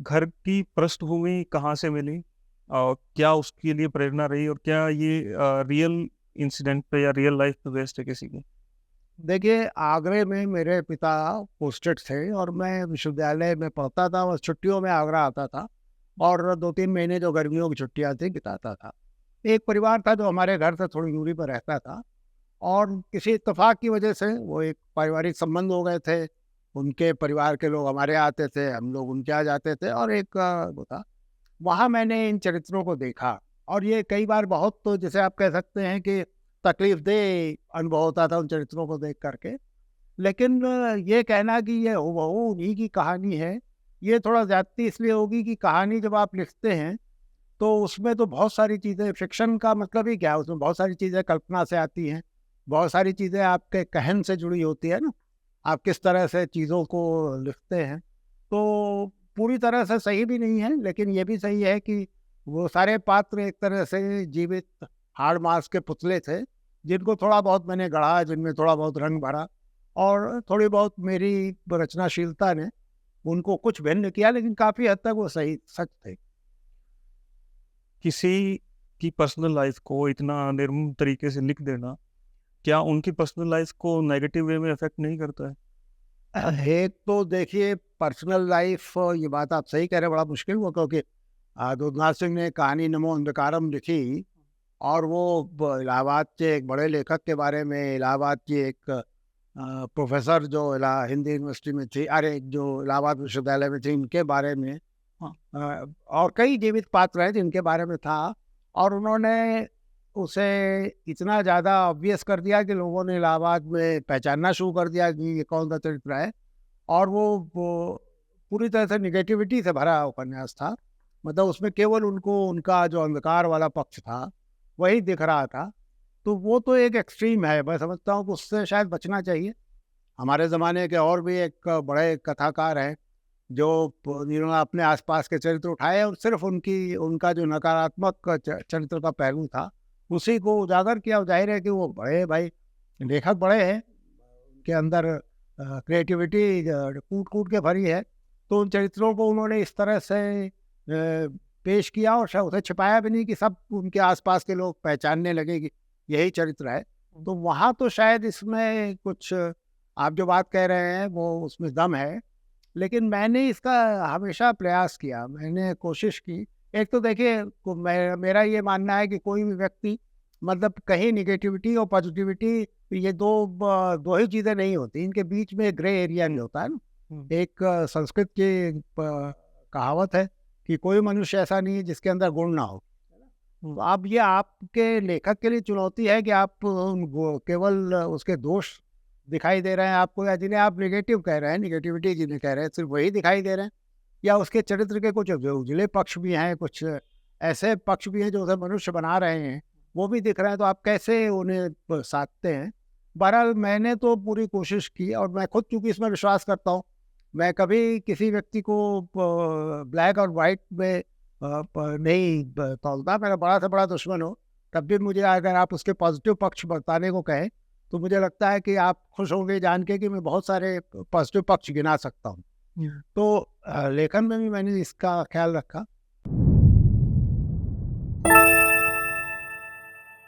घर की पृष्ठभूमि कहाँ से मिली? और क्या उसके लिए प्रेरणा रही और क्या ये रियल इंसिडेंट पे या रियल लाइफ पे बेस्ड है किसी की? देखिए, आगरे में मेरे पिता पोस्टेड थे और मैं विश्वविद्यालय में पढ़ता था और छुट्टियों में आगरा आता था और 2-3 महीने जो गर्मियों की छुट्टियाँ थी बिताता था। एक परिवार था जो हमारे घर से थोड़ी दूरी पर रहता था और किसी इत्तेफ़ाक की वजह से वो एक पारिवारिक संबंध हो गए थे। उनके परिवार के लोग हमारे यहाँ आते थे, हम लोग उनके यहाँ जाते थे और एक वो था। वहाँ मैंने इन चरित्रों को देखा और ये कई बार बहुत तो जैसे आप कह सकते हैं कि तकलीफ़देह अनुभव होता था उन चरित्रों को देख कर के। लेकिन ये कहना कि ये हूबहू उन्हीं की कहानी है, ये थोड़ा ज़्यादती इसलिए होगी कि कहानी जब आप लिखते हैं, तो उसमें तो बहुत सारी चीज़ें फ़िक्शन का मतलब ही क्या है, उसमें बहुत सारी चीज़ें कल्पना से आती हैं, बहुत सारी चीज़ें आपके कहन से जुड़ी होती है ना, आप किस तरह से चीज़ों को लिखते हैं। तो पूरी तरह से सही भी नहीं है, लेकिन ये भी सही है कि वो सारे पात्र एक तरह से जीवित हाड़-माँस के पुतले थे, जिनको थोड़ा बहुत मैंने गढ़ा, जिनमें थोड़ा बहुत रंग भरा और थोड़ी बहुत मेरी रचनाशीलता ने उनको कुछ भिन्न किया, लेकिन काफ़ी हद तक वो सही सच थे। किसी की पर्सनल लाइफ को इतना निर्मम तरीके से लिख देना, क्या उनकी पर्सनल लाइफ को नेगेटिव वे में अफ़ेक्ट नहीं करता है? एक तो देखिए पर्सनल लाइफ़ ये बात आप सही कह रहे हैं, बड़ा मुश्किल हुआ क्योंकि दुधनाथ सिंह ने कहानी नमो अंधकारम लिखी और वो इलाहाबाद के एक बड़े लेखक के बारे में, इलाहाबाद की एक प्रोफेसर जो हिंदी यूनिवर्सिटी में थी, अरे जो इलाहाबाद विश्वविद्यालय में थी, इनके बारे में और कई जीवित पात्र हैं जिनके बारे में था और उन्होंने उसे इतना ज़्यादा ऑब्वियस कर दिया कि लोगों ने इलाहाबाद में पहचानना शुरू कर दिया कि ये कौन सा चरित्र है और वो पूरी तरह से निगेटिविटी से भरा उपन्यास था। मतलब उसमें केवल उनको उनका जो अंधकार वाला पक्ष था, वही दिख रहा था। तो वो तो एक एक्सट्रीम है, मैं समझता हूँ कि उससे शायद बचना चाहिए। हमारे ज़माने के और भी एक बड़े कथाकार हैं, जो जिन्होंने अपने आस-पास के चरित्र उठाए और सिर्फ़ उनकी उनका जो नकारात्मक चरित्र का पहलू था, उसी को उजागर किया। और ज़ाहिर है कि वो बड़े भाई लेखक बड़े हैं, उनके अंदर क्रिएटिविटी कूट-कूट के भरी है। तो उन चरित्रों को उन्होंने इस तरह से पेश किया और शायद उसे छिपाया भी नहीं कि सब उनके आस-पास के लोग पहचानने लगे कि यही चरित्र है। तो वहाँ तो शायद इसमें कुछ आप जो बात कह रहे हैं वो उसमें दम है। लेकिन मैंने इसका हमेशा प्रयास किया, मैंने कोशिश की। एक तो देखिए मेरा ये मानना है कि कोई भी व्यक्ति मतलब कहीं नेगेटिविटी और पॉजिटिविटी ये 2 ही चीज़ें नहीं होती, इनके बीच में ग्रे एरिया नहीं होता है ना। हुँ। एक संस्कृत की कहावत है कि कोई मनुष्य ऐसा नहीं है जिसके अंदर गुण ना हो। तो अब ये आपके लेखक के लिए चुनौती है कि आप वो केवल उसके दोष दिखाई दे रहे हैं आपको या जिन्हें आप नेगेटिव कह रहे हैं, नेगेटिविटी जिन्हें कह रहे हैं, सिर्फ़ वही दिखाई दे रहे हैं या उसके चरित्र के कुछ जो उजले पक्ष भी हैं, कुछ ऐसे पक्ष भी हैं जो उसे मनुष्य बना रहे हैं, वो भी दिख रहे हैं, तो आप कैसे उन्हें साधते हैं? बहरहाल मैंने तो पूरी कोशिश की और मैं खुद चूँकि इसमें विश्वास करता हूँ, मैं कभी किसी व्यक्ति को ब्लैक और व्हाइट में नहीं तौलता। मेरा बड़ा से बड़ा दुश्मन हो, तब भी मुझे अगर आप उसके पॉजिटिव पक्ष बताने को कहें, तो मुझे लगता है कि आप खुश होंगे जान के कि मैं बहुत सारे पॉजिटिव पक्ष गिना सकता हूँ। हुँ। तो लेखन में भी मैंने इसका ख़्याल रखा